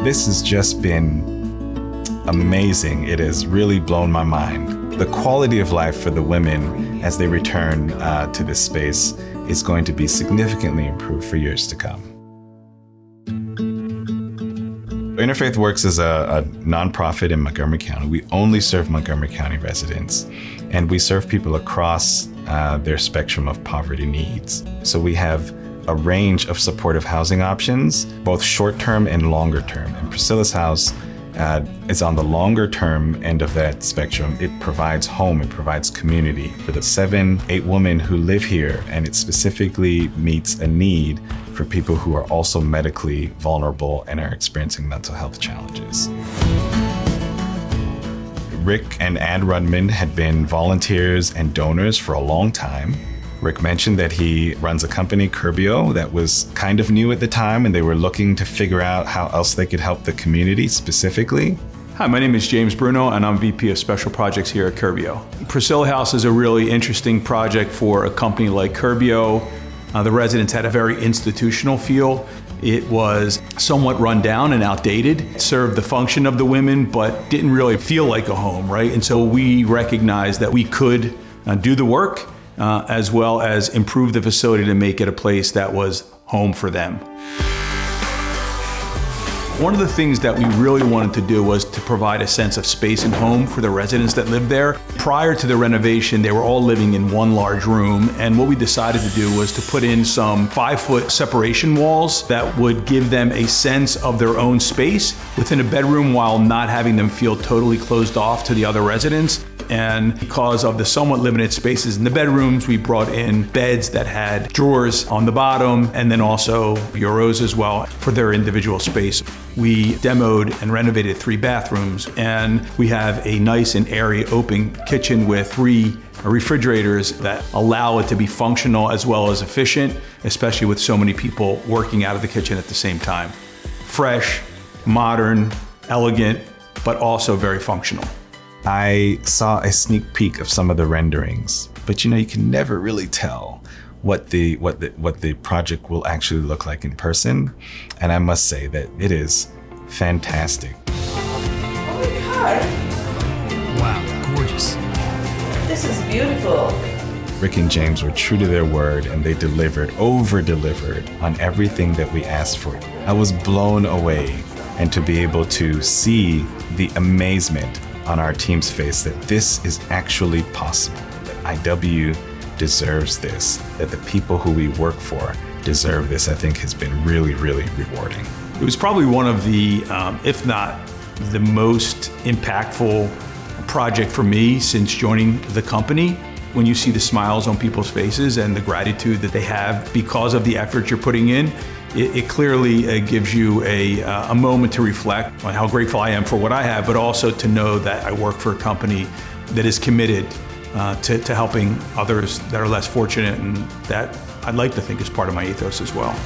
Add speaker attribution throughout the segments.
Speaker 1: This has just been amazing. It has really blown my mind. The quality of life for the women as they return to this space is going to be significantly improved for years to come. Interfaith Works is a nonprofit in Montgomery County. We only serve Montgomery County residents, and we serve people across their spectrum of poverty needs. So we have a range of supportive housing options, both short-term and longer-term. And Priscilla's house is on the longer-term end of that spectrum. It provides home, it provides community for the 7-8 women who live here, and it specifically meets a need for people who are also medically vulnerable and are experiencing mental health challenges. Rick and Ann Rudman had been volunteers and donors for a long time. Rick mentioned that he runs a company, Curbio, that was kind of new at the time, and they were looking to figure out how else they could help the community specifically.
Speaker 2: Hi, my name is James Bruno, and I'm VP of Special Projects here at Curbio. Priscilla House is a really interesting project for a company like Curbio. The residents had a very institutional feel. It was somewhat run down and outdated. It served the function of the women, but didn't really feel like a home, right? And so we recognized that we could do the work as well as improve the facility to make it a place that was home for them. One of the things that we really wanted to do was to provide a sense of space and home for the residents that lived there. Prior to the renovation, they were all living in one large room, and what we decided to do was to put in some 5-foot separation walls that would give them a sense of their own space within a bedroom while not having them feel totally closed off to the other residents. And because of the somewhat limited spaces in the bedrooms, we brought in beds that had drawers on the bottom and then also bureaus as well for their individual space. We demoed and renovated 3 bathrooms, and we have a nice and airy open kitchen with 3 refrigerators that allow it to be functional as well as efficient, especially with so many people working out of the kitchen at the same time. Fresh, modern, elegant, but also very functional.
Speaker 1: I saw a sneak peek of some of the renderings, but you can never really tell what the project will actually look like in person. And I must say that it is fantastic.
Speaker 3: Oh my God.
Speaker 4: Wow, gorgeous.
Speaker 3: This is beautiful.
Speaker 1: Rick and James were true to their word, and they over-delivered on everything that we asked for. I was blown away, and to be able to see the amazement on our team's face that this is actually possible, that IW deserves this, that the people who we work for deserve this, I think has been really, really rewarding.
Speaker 2: It was probably one of the, if not the most impactful project for me since joining the company. When you see the smiles on people's faces and the gratitude that they have because of the effort you're putting in, it clearly gives you a moment to reflect on how grateful I am for what I have, but also to know that I work for a company that is committed to helping others that are less fortunate, and that I'd like to think is part of my ethos as well.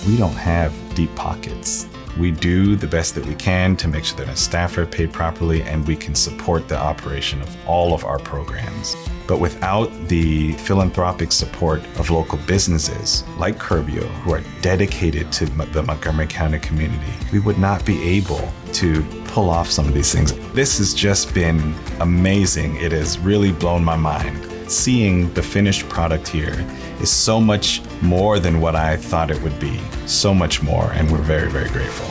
Speaker 1: We don't have deep pockets. We do the best that we can to make sure that our staff are paid properly and we can support the operation of all of our programs. But without the philanthropic support of local businesses like Curbio, who are dedicated to the Montgomery County community, we would not be able to pull off some of these things. This has just been amazing. It has really blown my mind. Seeing the finished product here is so much more than what I thought it would be. So much more, and we're very, very grateful.